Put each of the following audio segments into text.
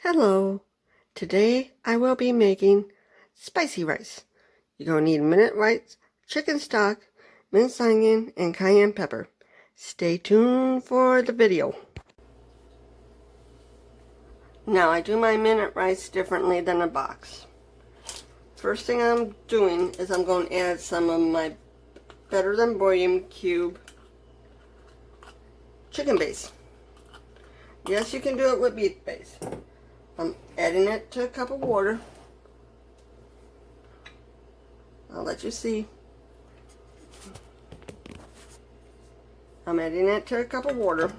Hello, today I will be making spicy rice. You're going to need minute rice, chicken stock, minced onion, and cayenne pepper. Stay tuned for the video. Now I do my minute rice differently than a box. First thing I'm doing is I'm going to add some of my Better Than Bouillon cube chicken base. Yes, you can do it with beef base. I'm adding it to a cup of water. I'll let you see. I'm adding it to a cup of water.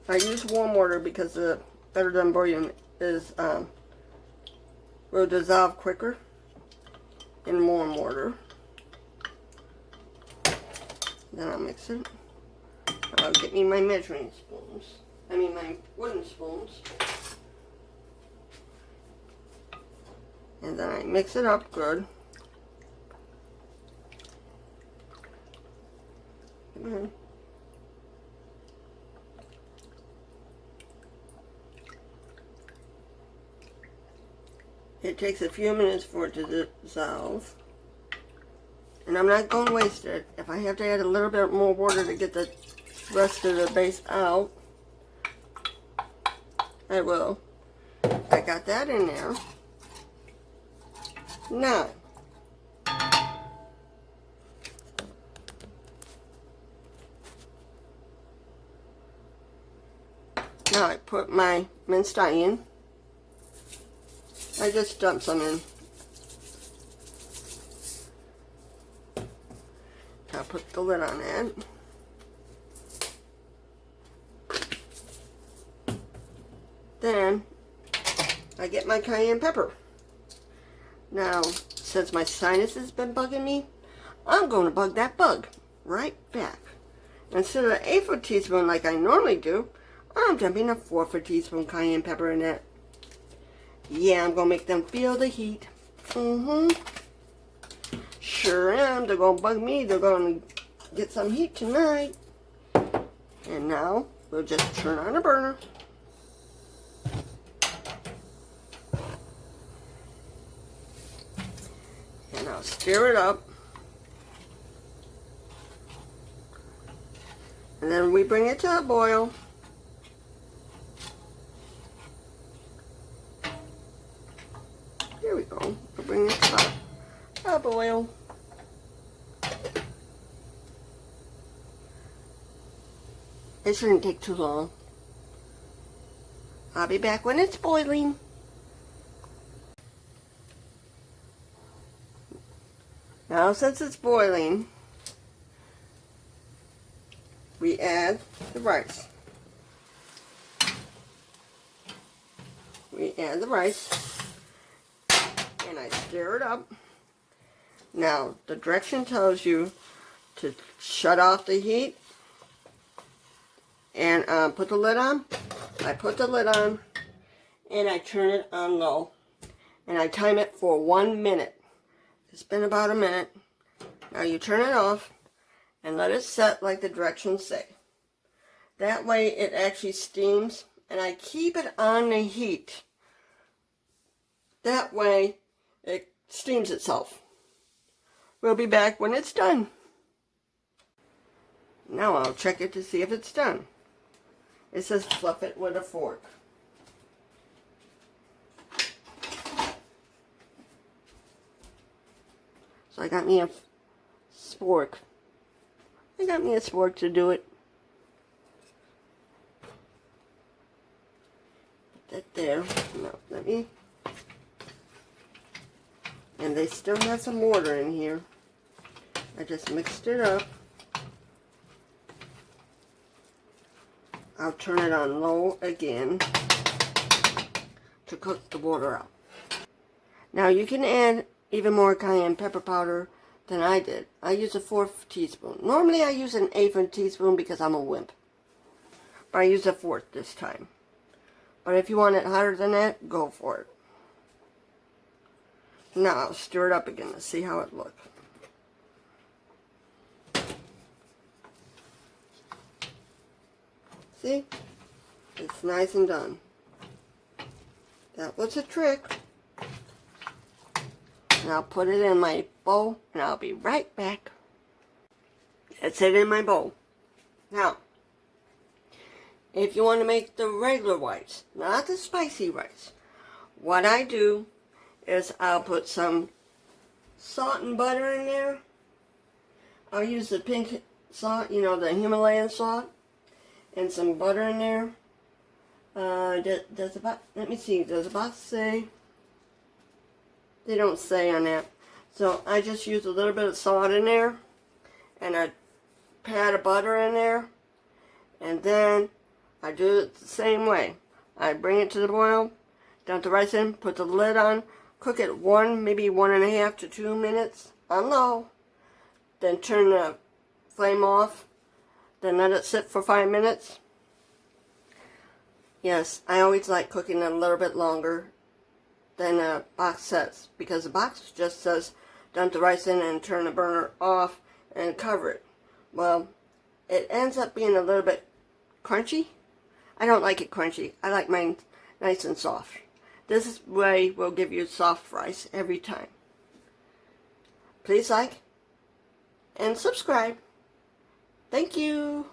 I use warm water because the Better Than Bouillon is will dissolve quicker in warm water. Then I'll mix it. I'll get me my measuring spoons. I mean my wooden spoons. And then I mix it up good. It takes a few minutes for it to dissolve. And I'm not going to waste it. If I have to add a little bit more water to get the rest of the base out, I will. I got that in there. Now, I put my minced onion. I just dump some in. I'll put the lid on that. Then I get my cayenne pepper. Now, since my sinus has been bugging me, I'm going to bug that bug right back. Instead of an 1/8 of a teaspoon like I normally do, I'm dumping a 1/4 of a teaspoon cayenne pepper in it. Yeah, I'm going to make them feel the heat. Sure am. They're going to bug me. They're going to get some heat tonight. And now, we'll just turn on the burner. And I'll stir it up. And then we bring it to a boil. Here we go. We'll bring it to a boil. It shouldn't take too long. I'll be back when it's boiling. Now since it's boiling, we add the rice. We add the rice and I stir it up. Now the direction tells you to shut off the heat and put the lid on. I put the lid on and I turn it on low and I time it for 1 minute. It's been about a minute. Now you turn it off and let it set like the directions say. That way it actually steams, and I keep it on the heat. That way it steams itself. We'll be back when it's done. Now I'll check it to see if it's done. It says fluff it with a fork. So I got me a spork. I got me a spork to do it. Put that there. No, let me. And they still have some water in here. I just mixed it up. I'll turn it on low again to cook the water out. Now you can add even more cayenne pepper powder than I did. I use a 1/4 teaspoon. Normally I use an 1/8 of a teaspoon because I'm a wimp. But I used a 1/4 this time. But if you want it hotter than that, go for it. Now I'll stir it up again to see how it looks. See? It's nice and done. That was a trick. And I'll put it in my bowl and I'll be right back. It's it in my bowl. Now, if you want to make the regular rice, not the spicy rice, what I do is I'll put some salt and butter in there. I'll use the pink salt, you know, the Himalayan salt, and some butter in there. Does about, let me see, does the box say? They don't say on that. So I just use a little bit of salt in there, and a pat of butter in there, and then I do it the same way. I bring it to the boil, dump the rice in, put the lid on, cook it maybe 1.5 to 2 minutes on low, then turn the flame off, then let it sit for 5 minutes. Yes, I always like cooking it a little bit longer than a box says, because the box just says dump the rice in and turn the burner off and cover it. Well, it ends up being a little bit crunchy. I don't like it crunchy. I like mine nice and soft. This way will give you soft rice every time. Please like and subscribe. Thank you.